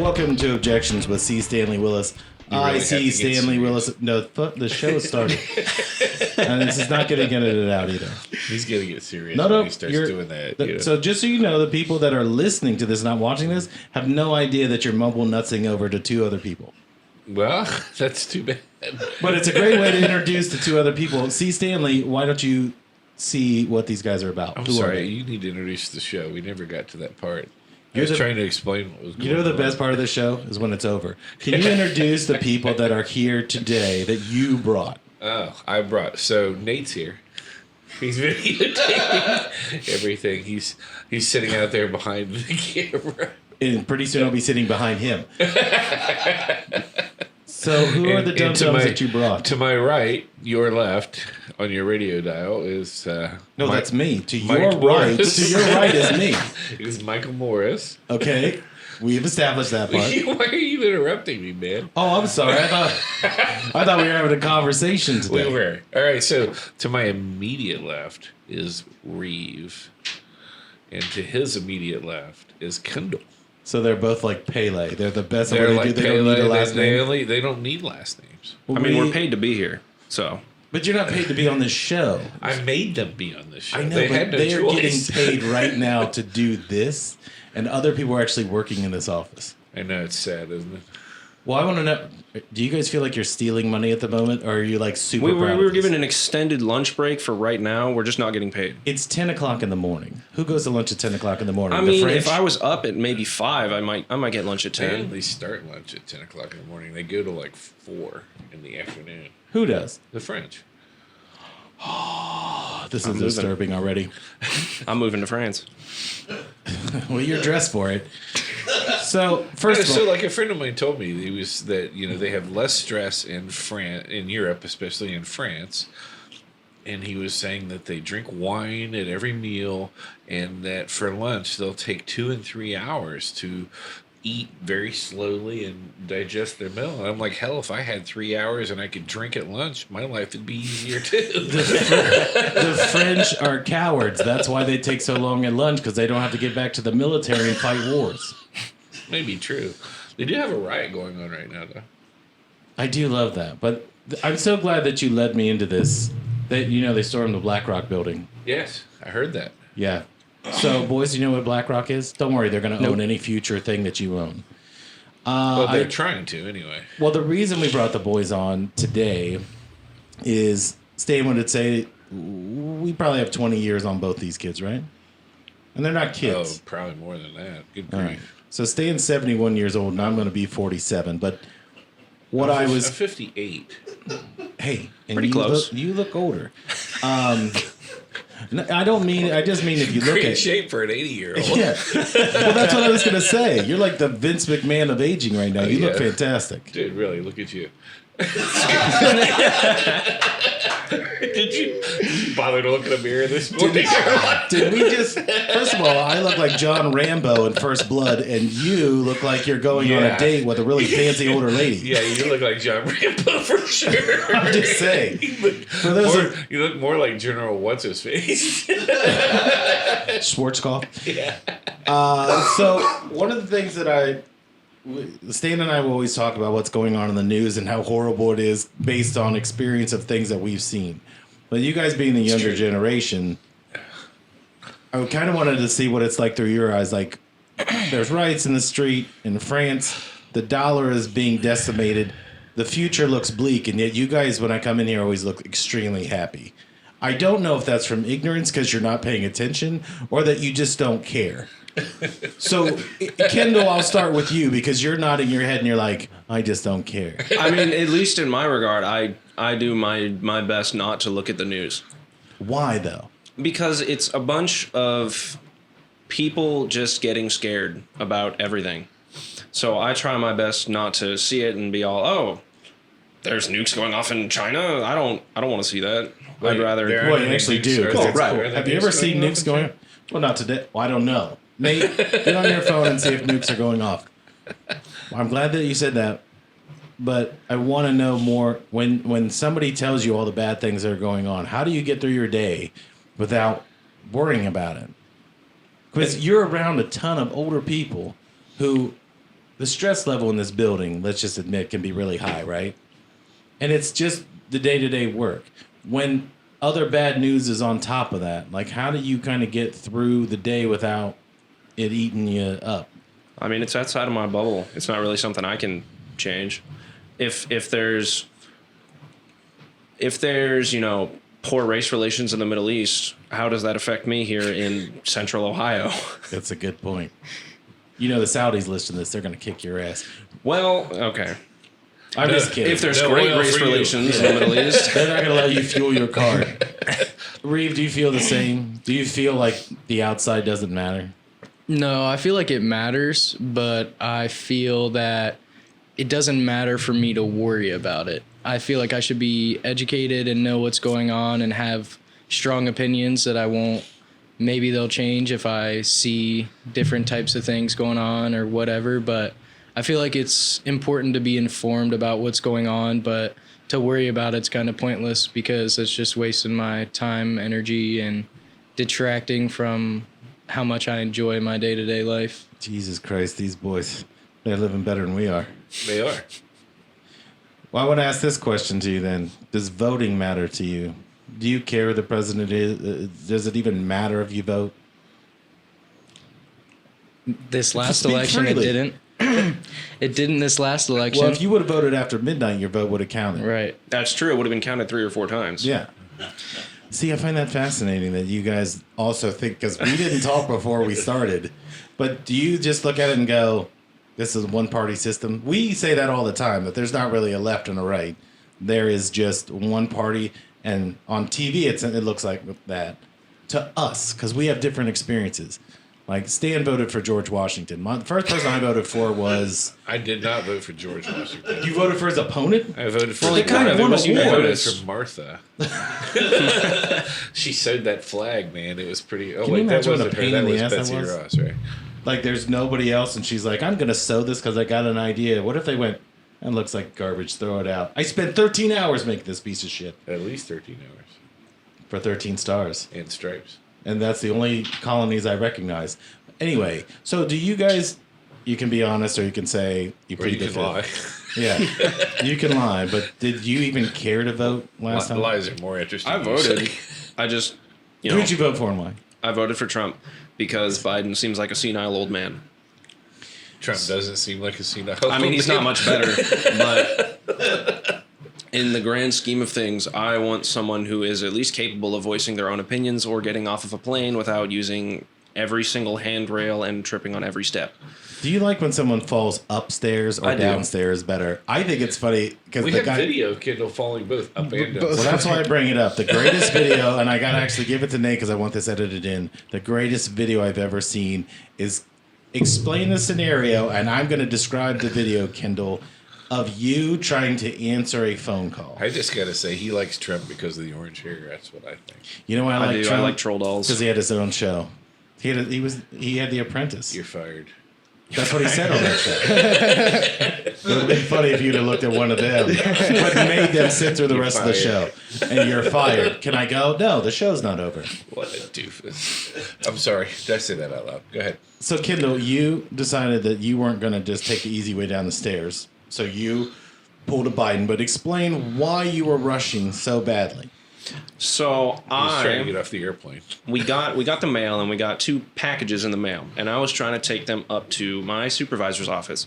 welcome to Objections with C. Stanley Willis. I see Stanley Willis. No, the show started. And this is not going to get it out either. He's going to get serious when he starts doing that. So just so you know, the people that are listening to this, not watching this, have no idea that you're mumble nutsing over to two other people. Well, that's too bad. But it's a great way to introduce the two other people. C. Stanley, why don't you see what these guys are about? I'm sorry, you need to introduce the show. We never got to that part. I was trying to explain what was going on. You know the best part of the show is when it's over. Can you introduce the people that are here today that you brought? Oh, I brought. So Nate's here. He's videotaping everything. He's sitting out there behind the camera. And pretty soon I'll be sitting behind him. So who are the dum-dums that you brought? To my right, your left, on your radio dial is... no, that's me. To your right is me. It is Michael Morris. Okay. We've established that part. Why are you interrupting me, man? Oh, I'm sorry. I thought we were having a conversation today. We were. All right, so to my immediate left is Reeve. And to his immediate left is Kendall. So they're both like Pele. They're the best. They're like they don't need a last name. They don't need last names. Well, I mean, we're paid to be here, so. But you're not paid to be on this show. I made them be on this show. I know, they but had no they are choice. getting paid right now to do this, and other people are actually working in this office. I know, it's sad, isn't it? Well, I want to know, do you guys feel like you're stealing money at the moment, or are you like super proud? We were given an extended lunch break for right now. We're just not getting paid. It's 10 o'clock in the morning. Who goes to lunch at 10 o'clock in the morning? I mean, if I was up at maybe 5, I might get lunch at 10. They start lunch at 10 o'clock in the morning. They go to like 4 in the afternoon. Who does? The French. Oh, this is disturbing already. I'm moving to France. Well, you're dressed for it. So first of all, so like a friend of mine told me they have less stress in Europe, especially in France, and he was saying that they drink wine at every meal, and that for lunch they'll take 2 and 3 hours to eat very slowly and digest their meal. And I'm like, hell, if I had 3 hours and I could drink at lunch, my life would be easier too. The French are cowards. That's why they take so long at lunch, because they don't have to get back to the military and fight wars. Maybe true. They do have a riot going on right now, though. I do love that, but I'm so glad that you led me into this. That they stormed the BlackRock building. Yes, I heard that. Yeah. So, boys, you know what BlackRock is? Don't worry, they're going to own any future thing that you own. Well, they're trying to, anyway. Well, the reason we brought the boys on today is, Stan would say, we probably have 20 years on both these kids, right? And they're not kids. Oh, probably more than that. Good grief. Right. So Stan's 71 years old, and I'm going to be 47. But I'm 58. Hey, and pretty close. You look older. I don't mean. I just mean if you look Great shape for an 80-year-old. Yeah. Well, that's what I was going to say. You're like the Vince McMahon of aging right now. You look fantastic, dude. Really, look at you. Did you bother to look in the mirror this morning? Did we just... First of all, I look like John Rambo in First Blood, and you look like you're going on a date with a really fancy older lady. Yeah, you look like John Rambo for sure. I'm just saying. You look more like General What's-His-Face. Schwarzkopf? Yeah. So, one of the things that Stan and I will always talk about what's going on in the news and how horrible it is based on experience of things that we've seen. But you guys being the younger generation, I kind of wanted to see what it's like through your eyes. Like, there's riots in the street in France. The dollar is being decimated. The future looks bleak. And yet you guys, when I come in here, always look extremely happy. I don't know if that's from ignorance because you're not paying attention or that you just don't care. So, Kendall, I'll start with you because you're nodding your head and you're like, I just don't care. I mean, at least in my regard, I do my best not to look at the news. Why, though? Because it's a bunch of people just getting scared about everything. So I try my best not to see it and be all, oh, there's nukes going off in China. I don't want to see that. I'd rather... Well, you actually do. Oh, right. Cool. Have you ever seen nukes going off? Well, not today. Well, I don't know. Nate, get on your phone and see if nukes are going off. Well, I'm glad that you said that, but I want to know more. When somebody tells you all the bad things that are going on, how do you get through your day without worrying about it? Because you're around a ton of older people who the stress level in this building, let's just admit, can be really high, right? And it's just the day-to-day work. When other bad news is on top of that, like how do you kind of get through the day without it eating you up? I mean, it's outside of my bubble. It's not really something I can change. If there's poor race relations in the Middle East, how does that affect me here in Central Ohio? That's a good point. The Saudis listen to this; they're going to kick your ass. Well, okay. I'm just kidding. If there's great race relations in the Middle East, they're not going to let you fuel your car. Reeve, do you feel the same? Do you feel like the outside doesn't matter? No, I feel like it matters, but I feel that it doesn't matter for me to worry about it. I feel like I should be educated and know what's going on and have strong opinions that I won't. Maybe they'll change if I see different types of things going on or whatever, but I feel like it's important to be informed about what's going on, but to worry about it's kind of pointless because it's just wasting my time, energy, and detracting from how much I enjoy my day-to-day life. Jesus Christ, these boys, they're living better than we are. They are. Well, I want to ask this question to you then. Does voting matter to you? Do you care who the president is? Does it even matter if you vote? This last Speak election, freely. it didn't. It didn't this last election. Well, if you would have voted after midnight, your vote would have counted. Right. that's true. It would have been counted 3 or 4 times. Yeah. See, I find that fascinating that you guys also think, because we didn't talk before we started, but do you just look at it and go, this is a one-party system? We say that all the time, that there's not really a left and a right. There is just one party, and on TV it looks like that to us, because we have different experiences. Like, Stan voted for George Washington. The first person I voted for was... I did not vote for George Washington. You voted for his opponent? I voted for Well, they kind of won a I voted war. for Martha. She sewed that flag, man. It was pretty... Oh, Can you wait, that imagine what a wasn't her. pain That in the was ass that Betsy was? Ross, right? Like, there's nobody else, and she's like, I'm going to sew this because I got an idea. What if they went, that looks like garbage, throw it out. I spent 13 hours making this piece of shit At least 13 hours. for 13 stars. And stripes. And that's the only colonies I recognize. Anyway, so do you guys, you can be honest or you can say you Or plead you the can lie. fifth. Yeah, you can lie, but did you even care to vote last time? Lies are more interesting. I voted. I just, Who did you vote for and why? I voted for Trump because Biden seems like a senile old man. Trump doesn't seem like a senile. I mean, he's not much better, but in the grand scheme of things, I want someone who is at least capable of voicing their own opinions or getting off of a plane without using every single handrail and tripping on every step. Do you like when someone falls upstairs or I do. downstairs better? I think it's funny because We the have guy. video of Kendall falling both up and down. Well, that's why I bring it up. The greatest video, and I got to actually give it to Nate because I want this edited in. The greatest video I've ever seen is explain the scenario, and I'm going to describe the video, Kendall, of you trying to answer a phone call. I just gotta say, he likes Trump because of the orange hair. That's what I think. You know why I like do. Trump? I like troll dolls. Because he had his own show. He had The Apprentice. You're fired. That's what he said on that show. It would have been funny if you'd have looked at one of them, but made them sit through the rest of the show. And you're fired. Can I go? No, the show's not over. What a doofus. I'm sorry. Did I say that out loud? Go ahead. So, Kendall, you decided that you weren't going to just take the easy way down the stairs. So you pulled a Biden, but explain why you were rushing so badly. So I was trying to get off the airplane. we got the mail and we got 2 packages in the mail, and I was trying to take them up to my supervisor's office.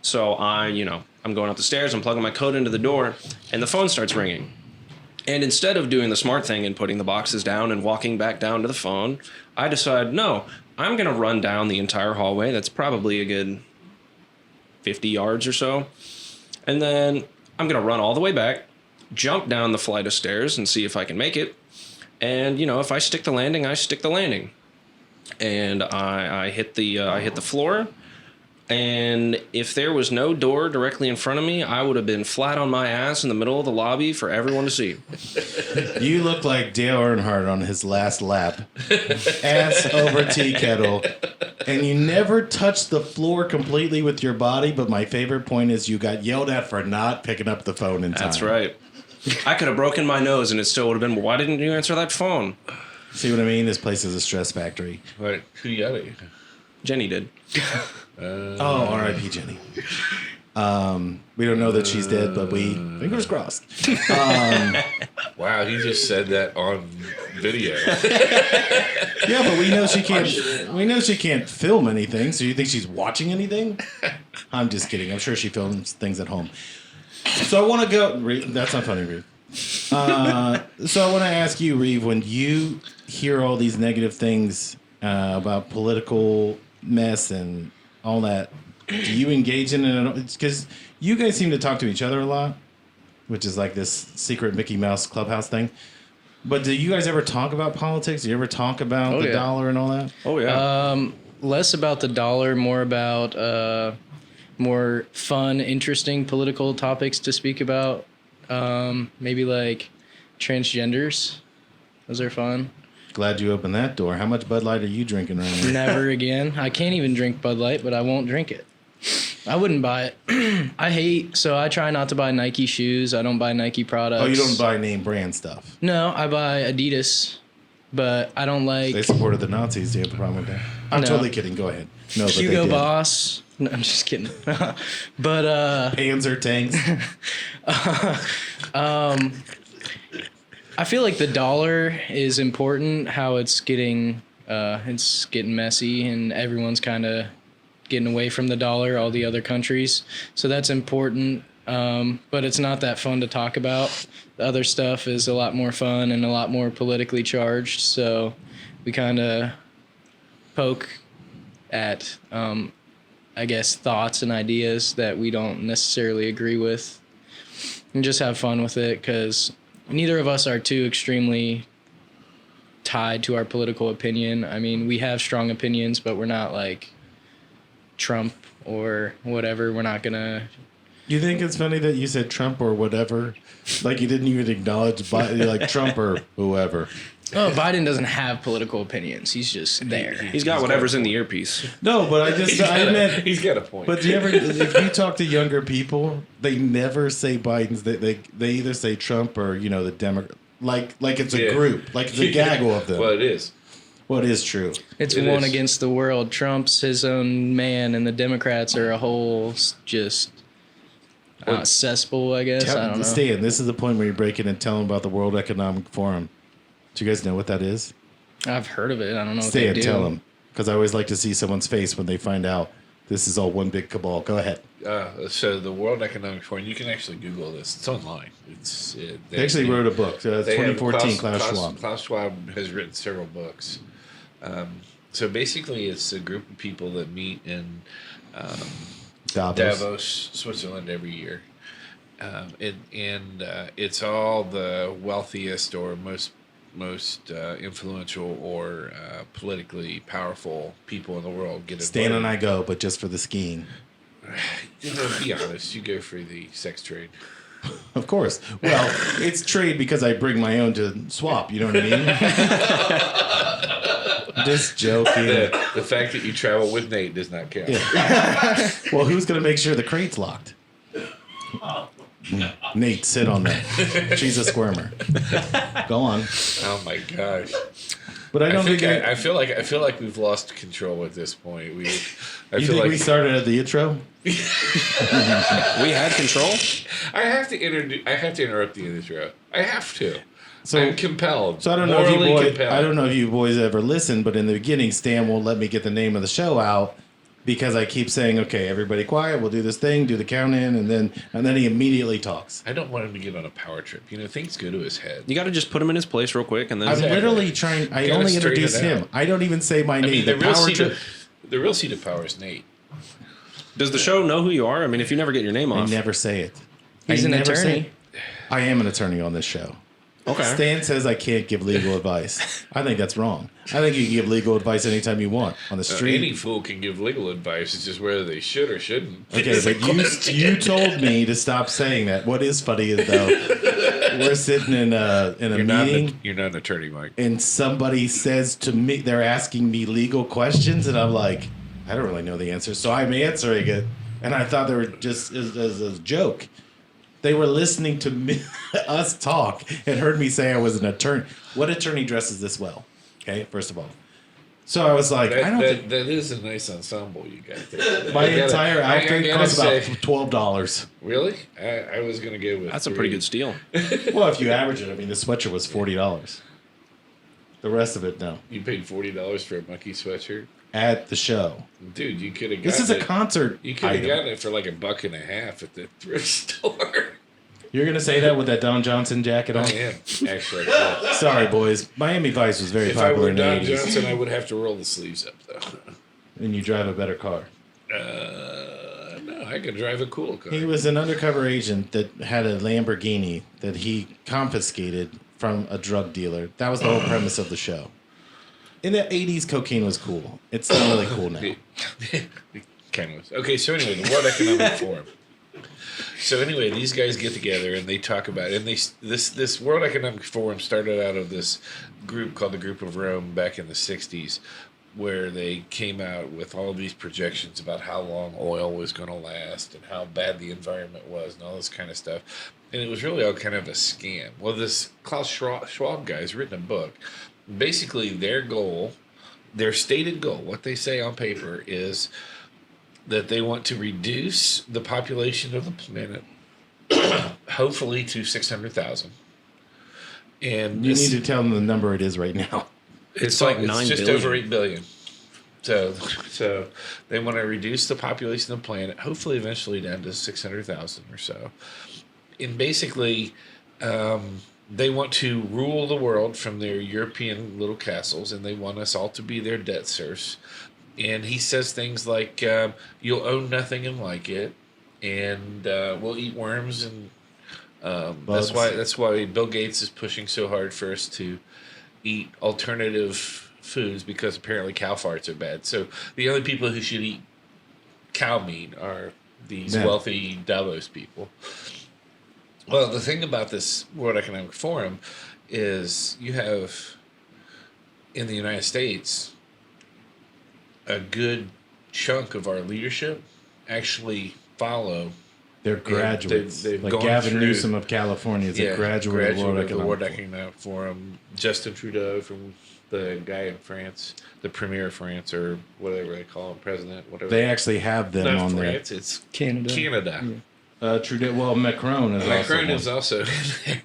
So I'm going up the stairs, I'm plugging my code into the door, and the phone starts ringing. And instead of doing the smart thing and putting the boxes down and walking back down to the phone, I decide, no, I'm going to run down the entire hallway. That's probably a good 50 yards or so. And then I'm going to run all the way back, jump down the flight of stairs and see if I can make it. And, if I stick the landing, I stick the landing. And I hit the floor. And if there was no door directly in front of me, I would have been flat on my ass in the middle of the lobby for everyone to see. You look like Dale Earnhardt on his last lap. Ass over tea kettle. And you never touched the floor completely with your body, but my favorite point is you got yelled at for not picking up the phone in time. That's right. I could have broken my nose and it still would have been, well, why didn't you answer that phone? See what I mean? This place is a stress factory. What? Who yelled at you? Jenny did. Oh, R.I.P. Jenny. We don't know that she's dead, but we fingers crossed. Wow, he just said that on video. Yeah, but we know she can't. We know she can't film anything. So you think she's watching anything? I'm just kidding. I'm sure she films things at home. So I want to go. That's not funny, Reeve. So I want to ask you, Reeve, when you hear all these negative things about political mess and all that, do you engage in it? Because you guys seem to talk to each other a lot, which is like this secret Mickey Mouse clubhouse thing. But do you guys ever talk about politics? Do you ever talk about the dollar and all that? Oh, yeah. Less about the dollar, more about more fun, interesting political topics to speak about. Maybe like transgenders. Those are fun. Glad you opened that door. How much Bud Light are you drinking right now? Never again. I can't even drink Bud Light, but I won't drink it. I wouldn't buy it. I try not to buy Nike shoes. I don't buy Nike products. Oh, you don't buy name brand stuff? No, I buy Adidas, but I don't like... They supported the Nazis. Do you have a problem with that? I'm totally kidding. Go ahead. No, but Hugo Boss. No, I'm just kidding. But... Panzer tanks. I feel like the dollar is important, how it's getting messy and everyone's kind of getting away from the dollar, all the other countries. So that's important, but it's not that fun to talk about. The other stuff is a lot more fun and a lot more politically charged. So we kind of poke at, I guess, thoughts and ideas that we don't necessarily agree with and just have fun with it because neither of us are too extremely tied to our political opinion. I mean, we have strong opinions, but we're not like Trump or whatever. We're not gonna. You think it's funny that you said Trump or whatever? Like you didn't even acknowledge Biden, like Trump or whoever. Oh, Biden doesn't have political opinions. He's just there. He's got whatever's in the earpiece. No, but I meant He's got a point. But do you ever, if you talk to younger people, they never say Biden's. They either say Trump or the Democrat. Like it's a group, like it's a gaggle of them. Well, it is. Well, it is true. It's one against the world. Trump's his own man, and the Democrats are a whole just cesspool, I guess. I don't know. Stan, this is the point where you break in and tell them about the World Economic Forum. Do you guys know what that is? I've heard of it. I don't know what Stan, they do. tell them. Because I always like to see someone's face when they find out this is all one big cabal. Go ahead. So the World Economic Forum, you can actually Google this. It's online. They actually wrote a book. 2014, Klaus Schwab. Klaus Schwab has written several books. So basically, it's a group of people that meet in Davos, Switzerland, every year. It's all the wealthiest or most influential or politically powerful people in the world get invited. Stan and I go, but just for the skiing. Be honest, you go for the sex trade. Of course. Well, it's trade because I bring my own to swap. You know what I mean? Just joking. The fact that you travel with Nate does not count. Yeah. Well, who's going to make sure the crate's locked? Nate, sit on that. She's a squirmer. Go on. Oh my gosh! But I feel like we've lost control at this point. You think we started at the intro? We had control. I have to interrupt the intro. I have to. So I'm compelled. So I don't know if you boys ever listened, but in the beginning, Stan won't let me get the name of the show out. Because I keep saying, okay, everybody quiet, we'll do this thing, do the count in, and then he immediately talks. I don't want him to get on a power trip. Things go to his head. You got to just put him in his place real quick, and then I'm literally trying. I only introduce him. I don't even say my name. The real seat of power is Nate. Does the show know who you are? I mean, if you never get your name off, I never say it. He's an attorney. I am an attorney on this show. Okay. Stan says I can't give legal advice. I think that's wrong. I think you can give legal advice anytime you want on the street. Any fool can give legal advice. It's just whether they should or shouldn't. Okay, but you told me to stop saying that. What is funny is though, we're sitting in a meeting. You're not an attorney, Mike. And somebody says to me, they're asking me legal questions, and I'm like, I don't really know the answer, so I'm answering it, and I thought they were just as a joke. They were listening to me, us talk and heard me say I was an attorney. What attorney dresses this well? Okay, first of all. So I was like, I don't think that is a nice ensemble you got there. my entire outfit gotta costs about say- $12. Really? I was gonna go with. That's a pretty good steal. Well, if you average it, I mean, the sweatshirt was $40. The rest of it, no. You paid $40 for a monkey sweatshirt, At the show. dude. You could have. This is a concert You could have item. gotten it for like $1.50 at the thrift store. You're going to say that with that Don Johnson jacket on? I am actually. Yeah. Sorry, boys. Miami Vice was very If I popular were in the Don 80s. Johnson, I would have to roll the sleeves up though. And you drive a better car. No, I could drive a cool car. He was an undercover agent that had a Lamborghini that he confiscated from a drug dealer. That was the whole premise of the show. In the 80s, cocaine was cool. It's not really cool now. Kind of. Okay, so anyway, the World Economic Forum. So anyway, these guys get together and they talk about it. And this World Economic Forum started out of this group called the Group of Rome back in the 60s, where they came out with all these projections about how long oil was going to last and how bad the environment was and all this kind of stuff. And it was really all kind of a scam. Well, this Klaus Schwab guy has written a book. Basically, their goal, their stated goal, what they say on paper is that they want to reduce the population of the planet, hopefully to 600,000. And You this- need to tell them the number it is right now. It's like 9 just billion. over 8 billion. So they want to reduce the population of the planet, hopefully eventually down to 600,000 or so. And basically, they want to rule the world from their European little castles, and they want us all to be their debt serfs. And he says things like, "You'll own nothing and like it, and we'll eat worms." And Bugs. that's why Bill Gates is pushing so hard for us to eat alternative foods, because apparently cow farts are bad. So the only people who should eat cow meat are these Yeah. wealthy Davos people. Well, the thing about this World Economic Forum is you have in the United States a good chunk of our leadership actually follow. They're graduates. they've like gone Gavin through- Newsom of California is a graduate of the World of the World Economic Forum. Economic Forum. Justin Trudeau from the guy in France, the premier of France, or whatever they call him, president, whatever. They actually have them Not on France, it's Canada. Canada. Trudeau. Well, Macron is Macron also is also in there.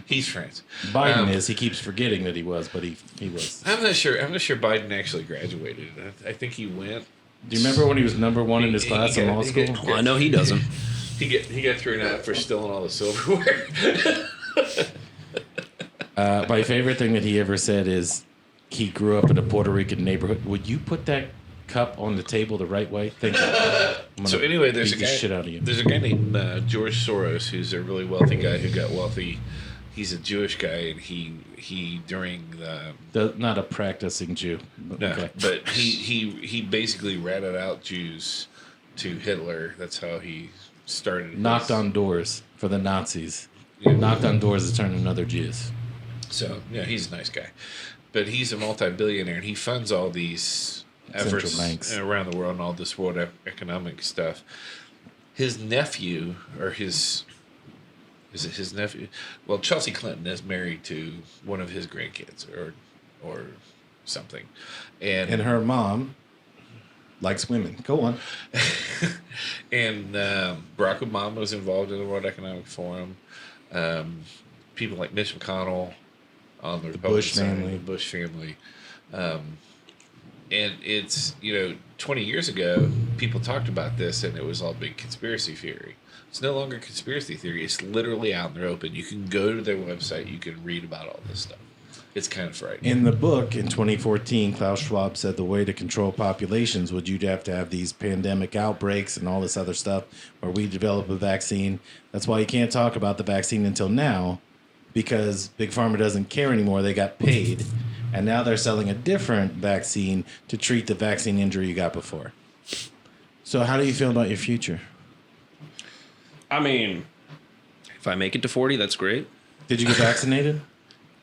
He's France. Biden is. He keeps forgetting that he was, but he was. I'm not sure Biden actually graduated. I think he went. Do you remember when he was number one in his He- class he in got- law he school? got- Well, I know he doesn't. He got thrown out for stealing all the silverware. My favorite thing that he ever said is he grew up in a Puerto Rican neighborhood. Would you put that cup on the table the right way? Thank you. I'm gonna So anyway, there's a beat the guy. shit out of you. There's a guy named George Soros who's a really wealthy guy who got wealthy. He's a Jewish guy, and he during the Not a practicing Jew. no, Okay. but he basically ratted out Jews to Hitler. That's how he started. Knocked his- on doors for the Nazis. Yeah. Knocked on doors to turn another Jews. So yeah, he's a nice guy, but he's a multi-billionaire, and he funds all these efforts Central banks. around the world and all this world economic stuff. His nephew, or is it his nephew? Well, Chelsea Clinton is married to one of his grandkids, or something, And her mom likes women. Go on. and Barack Obama was involved in the World Economic Forum. People like Mitch McConnell on the Republican Bush side, family. the Bush family. And it's, 20 years ago, people talked about this and it was all big conspiracy theory. It's no longer conspiracy theory. It's literally out in the open. You can go to their website. You can read about all this stuff. It's kind of frightening. In the book in 2014, Klaus Schwab said the way to control populations would you'd have to have these pandemic outbreaks and all this other stuff where we develop a vaccine. That's why you can't talk about the vaccine until now, because Big Pharma doesn't care anymore. They got paid, and now they're selling a different vaccine to treat the vaccine injury you got before. So how do you feel about your future? I mean, if I make it to 40, that's great. Did you get vaccinated?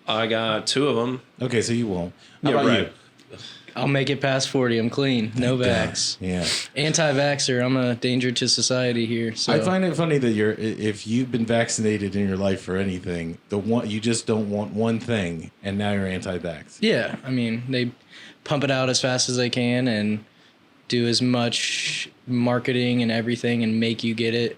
I got 2 of them. Okay, so you won't. How Yeah, about right. you? I'll make it past 40. I'm clean. No vax. Yeah. Anti-vaxxer. I'm a danger to society here. So I find it funny that if you've been vaccinated in your life for anything, you just don't want one thing, and now you're anti-vax. yeah, I mean, they pump it out as fast as they can and do as much marketing and everything and make you get it,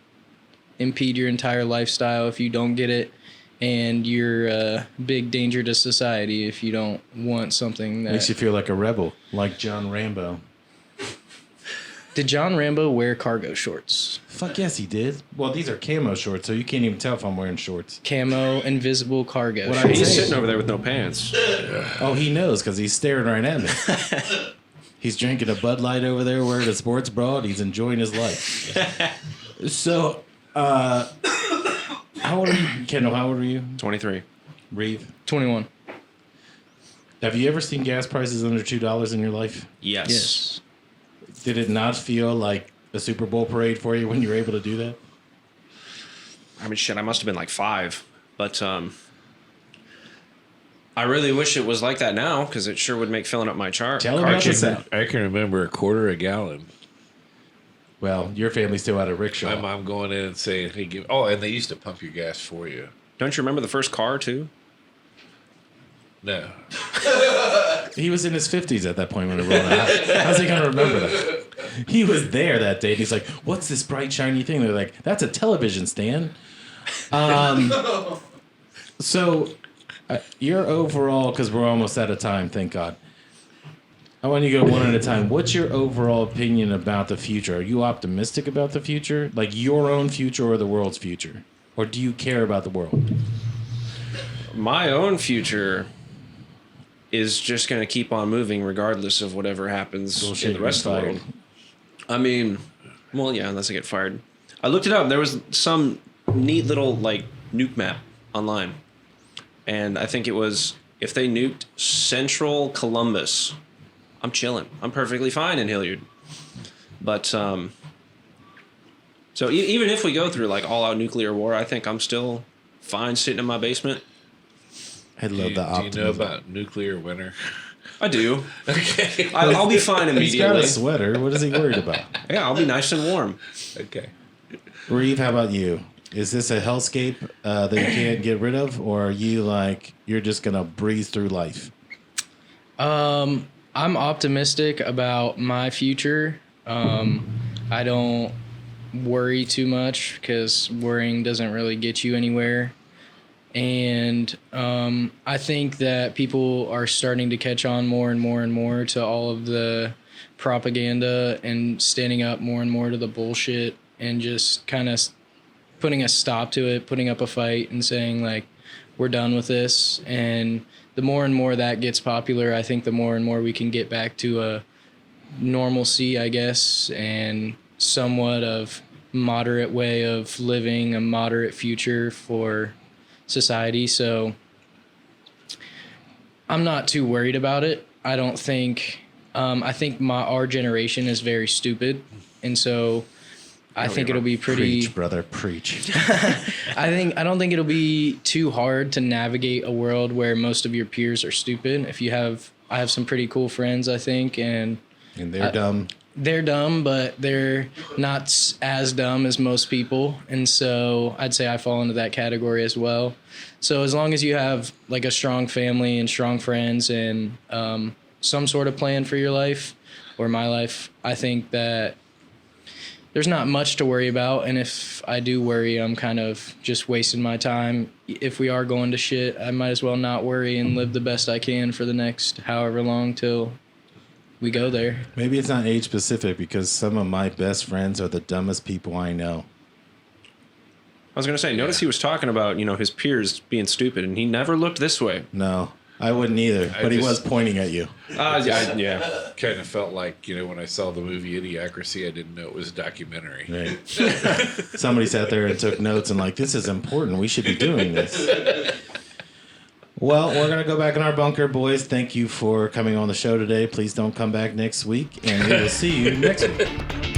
impede your entire lifestyle if you don't get it, and you're a big danger to society if you don't want something that... Makes you feel like a rebel, like John Rambo. Did John Rambo wear cargo shorts? Fuck yes, he did. Well, these are camo shorts, so you can't even tell if I'm wearing shorts. Camo, invisible cargo What I shorts. He's say- sitting over there with no pants. Oh, he knows because he's staring right at me. He's drinking a Bud Light over there, wearing a sports bra, and he's enjoying his life. So, how old are you? Kendall, how old are you? 23. Reeve? 21. Have you ever seen gas prices under $2 in your life? Yes. Did it not feel like a Super Bowl parade for you when you were able to do that? I mean, shit, I must have been like 5. But I really wish it was like that now, because it sure would make filling up my chart. Tell him I about this can, out. I can remember a quarter a gallon. Well, your family still had a rickshaw. My mom going in and saying, "Hey, give." Oh, and they used to pump your gas for you. Don't you remember the first car, too? No, He was in his 50s at that point when it rolled out. How's he going to remember that? He was there that day, and he's like, what's this bright, shiny thing? They're like, that's a television stand. So, your overall, because we're almost out of time, thank God. I want you to go one at a time. What's your overall opinion about the future? Are you optimistic about the future? Like your own future or the world's future? Or do you care about the world? My own future is just going to keep on moving regardless of whatever happens Bullshit, in the rest of the you're world. I mean, well, yeah, unless I get fired. I looked it up. There was some neat little, like, nuke map online. And I think it was, if they nuked central Columbus, I'm chilling. I'm perfectly fine in Hilliard. But, so even if we go through, like, all-out nuclear war, I think I'm still fine sitting in my basement. I love the do you optimism. know about nuclear winter? I do. Okay, I'll be fine He's got immediately. a sweater. What is he worried about? Yeah, I'll be nice and warm. okay. Reeve, how about you? Is this a hellscape that you can't get rid of? Or are you like, you're just going to breeze through life? I'm optimistic about my future. I don't worry too much because worrying doesn't really get you anywhere. And I think that people are starting to catch on more and more and more to all of the propaganda and standing up more and more to the bullshit and just kind of putting a stop to it, putting up a fight and saying, like, we're done with this. And the more and more that gets popular, I think the more and more we can get back to a normalcy, I guess, and somewhat of moderate way of living, a moderate future for society. So I'm not too worried about it. I don't think I think our generation is very stupid, and so I think it'll be pretty Preach, brother, preach. I don't think it'll be too hard to navigate a world where most of your peers are stupid. I have some pretty cool friends, I think, and They're dumb. they're dumb, but they're not as dumb as most people. And so I'd say I fall into that category as well. So as long as you have like a strong family and strong friends and some sort of plan for your life or my life, I think that there's not much to worry about. And if I do worry, I'm kind of just wasting my time. If we are going to shit, I might as well not worry and live the best I can for the next however long till we go there. Maybe it's not age specific because some of my best friends are the dumbest people I know. I was going to say, notice he was talking about, his peers being stupid, and he never looked this way. No, I wouldn't either, but he was pointing at you. Yeah. Kind of felt like, when I saw the movie Idiocracy, I didn't know it was a documentary. Right. Somebody sat there and took notes and like, this is important. We should be doing this. Well, we're going to go back in our bunker, boys. Thank you for coming on the show today. Please don't come back next week, and we will see you next week.